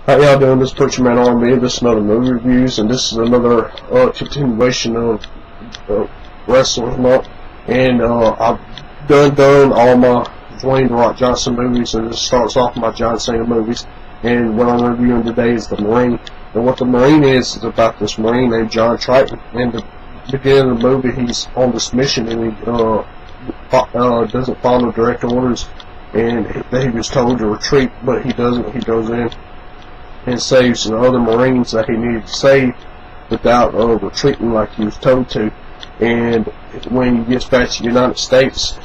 How y'all doing? This is Preacher Man R&B. This is another movie reviews, and this is another continuation of Wrestling Month. And I've done all my Dwayne "The Rock" Johnson movies, and this starts off my John Cena movies. And what I'm reviewing today is The Marine. And what The Marine is about this Marine named John Triton. In the beginning of the movie, he's on this mission, and he doesn't follow direct orders, and he was told to retreat, but he doesn't. He goes in and saves the other Marines that he needed to save without retreating like he was told to. And when he gets back to the United States,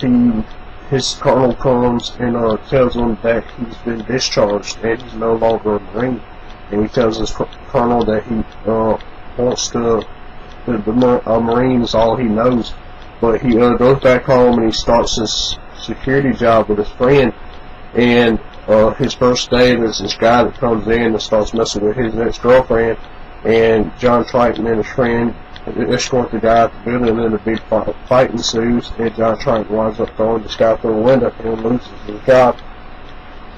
his colonel comes and tells him that he's been discharged and he's no longer a Marine. And he tells his colonel that he wants to, a Marine is all he knows. But he goes back home and he starts his security job with his friend. And his first day, there's this guy that comes in and starts messing with his ex-girlfriend, and John Triton and his friend escort the guy out the building, and then a big fight ensues, and John Triton winds up throwing this guy through a window and loses his job.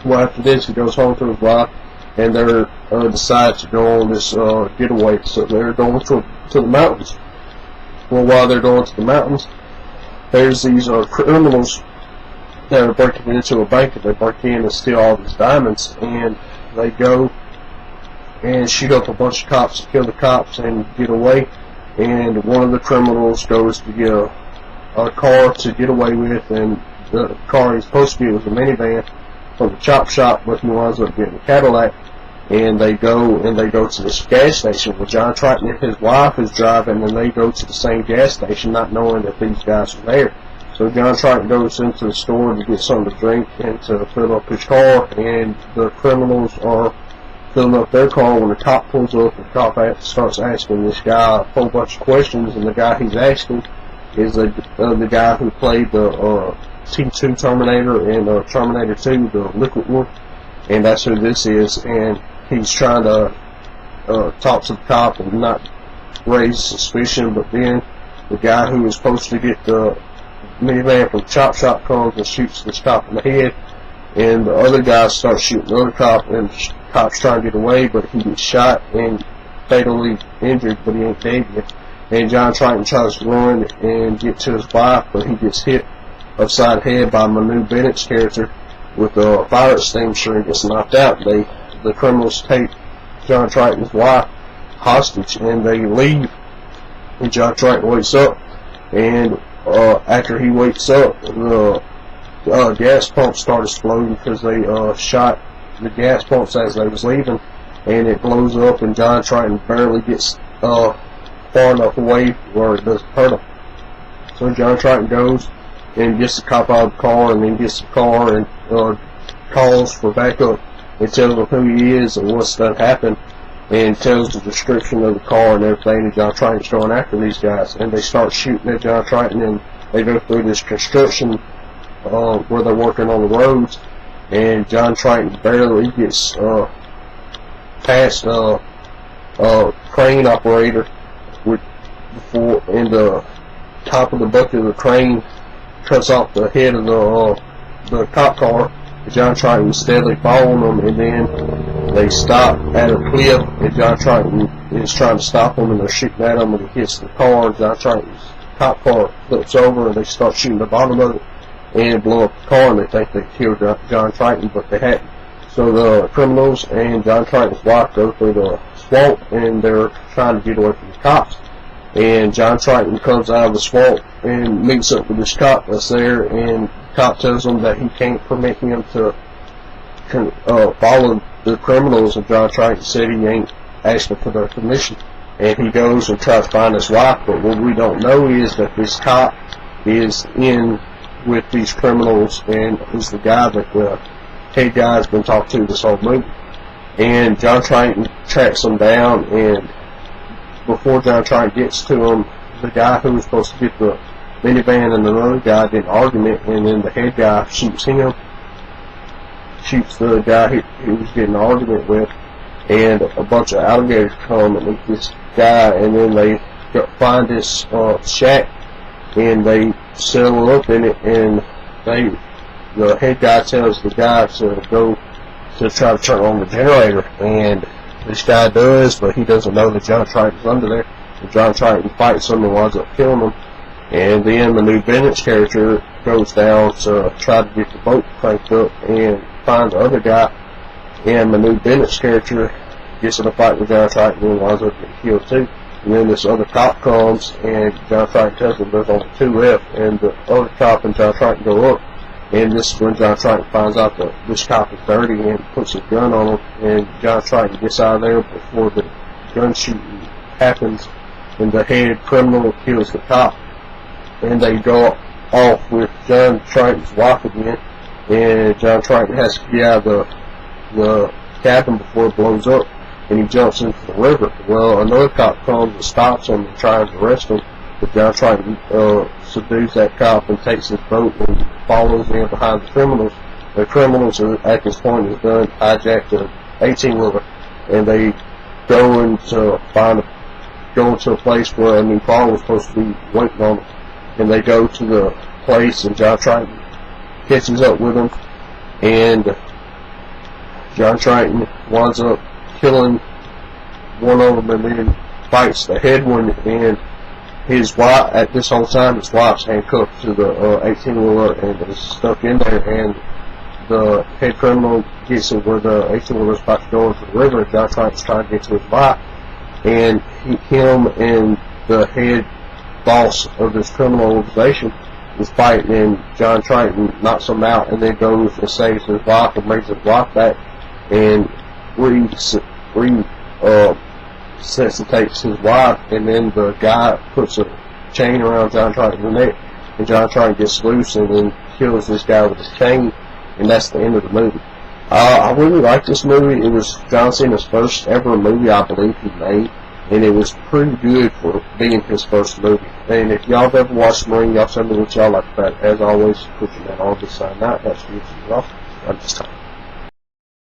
Well, after this, he goes home to his wife, and they decide to go on this getaway. So they're going to the mountains. Well, while they're going to the mountains, there's these criminals that are breaking into a bank, and they break in and steal all these diamonds, and they go and shoot up a bunch of cops, kill the cops, and get away. And one of the criminals goes to get a car to get away with, and the car he's supposed to get was a minivan from the chop shop, but he winds up getting a Cadillac. And they go to this gas station where John Triton and his wife is driving, and they go to the same gas station not knowing that these guys are there. So John Triton goes into the store to get something to drink and to fill up his car, and the criminals are filling up their car when the cop pulls up, and the cop starts asking this guy a whole bunch of questions, and the guy he's asking is the guy who played the T2 Terminator and Terminator 2, the Liquid one, and that's who this is. And he's trying to talk to the cop and not raise suspicion, but then the guy who is supposed to get the minivan from Chop Shop comes and shoots this cop in the head, and the other guy starts shooting the other cop, and the cop's trying to get away, but he gets shot and fatally injured, but he ain't dead yet. And John Triton tries to run and get to his wife, but he gets hit upside the head by Manu Bennett's character with a fire extinguisher and gets knocked out. The criminals take John Triton's wife hostage, and they leave, and John Triton wakes up, and after he wakes up, the gas pumps start exploding because they shot the gas pumps as they was leaving, and it blows up, and John Triton barely gets far enough away where it doesn't hurt him. So John Triton goes and gets the cop out of the car, and then gets the car and calls for backup and tells them who he is and what's done happened, and tells the description of the car and everything, and John Triton's going after these guys, and they start shooting at John Triton, and they go through this construction where they're working on the roads, and John Triton barely gets past a crane operator before, in the top of the bucket of the crane cuts off the head of the cop car. John Triton was steadily following them, and then they stop at a cliff, and John Triton is trying to stop them, and they're shooting at him, and he hits the car, and John Triton's cop car flips over, and they start shooting the bottom of it and blow up the car, and they think they killed John Triton, but they hadn't. So the criminals and John Triton's wife go through the swamp, and they're trying to get away from the cops. And John Triton comes out of the swamp and meets up with this cop that's there, and the cop tells him that he can't permit him to follow the criminals, and John Triton said he ain't asking for their permission. And he goes and tries to find his wife, but what we don't know is that this cop is in with these criminals and is the guy that the head guy has been talking to this whole movie. And John Triton tracks him down, and before John Triton gets to him, the guy who was supposed to get the minivan and another guy get an argument, and then the head guy shoots him, shoots the guy he was getting an argument with, and a bunch of alligators come and eat this guy, and then they find this shack, and they settle up in it, and the head guy tells the guy to go to try to turn on the generator, and this guy does, but he doesn't know that John Triton's under there. And John Triton fights him and winds up killing him. And then Manu Bennett's character goes down to try to get the boat cranked up and find the other guy. And Manu Bennett's character gets in a fight with John Triton and winds up getting killed too. And then this other cop comes, and John Triton tells him there's only 2 left, and the other cop and John Triton go up. And this is when John Triton finds out that this cop is dirty and puts a gun on him, and John Triton gets out of there before the gun shooting happens, and the head criminal kills the cop. And they go off with John Triton's wife again, and John Triton has to get out of the cabin before it blows up, and he jumps into the river. Well, another cop comes and stops him and tries to arrest him, but John Triton subdues that cop and takes his boat and follows in behind the criminals. The criminals at this point have done hijacked the 18-wheeler, and they go into a place where a new car was supposed to be waiting on them. And they go to the place, and John Triton catches up with them, and John Triton winds up killing one of them, and then fights the head one, and his wife, at this whole time, his wife's handcuffed to the 18-wheeler and is stuck in there, and the head criminal gets it where the 18-wheeler is about to go into the river, and John Triton's trying to get to his wife, and him and the head boss of this criminal organization is fighting, and John Triton knocks him out, and then goes and saves his wife and brings his wife back, and resuscitates his wife, and then the guy puts a chain around John Triton's neck, and John Triton gets loose and then kills this guy with his chain, and that's the end of the movie. I really like this movie. It was John Cena's first ever movie, I believe, he made, and it was pretty good for being his first movie. And if y'all have ever watched Marine, y'all tell me what y'all like about it. As always, put your man on this sign out. That's you off. This time.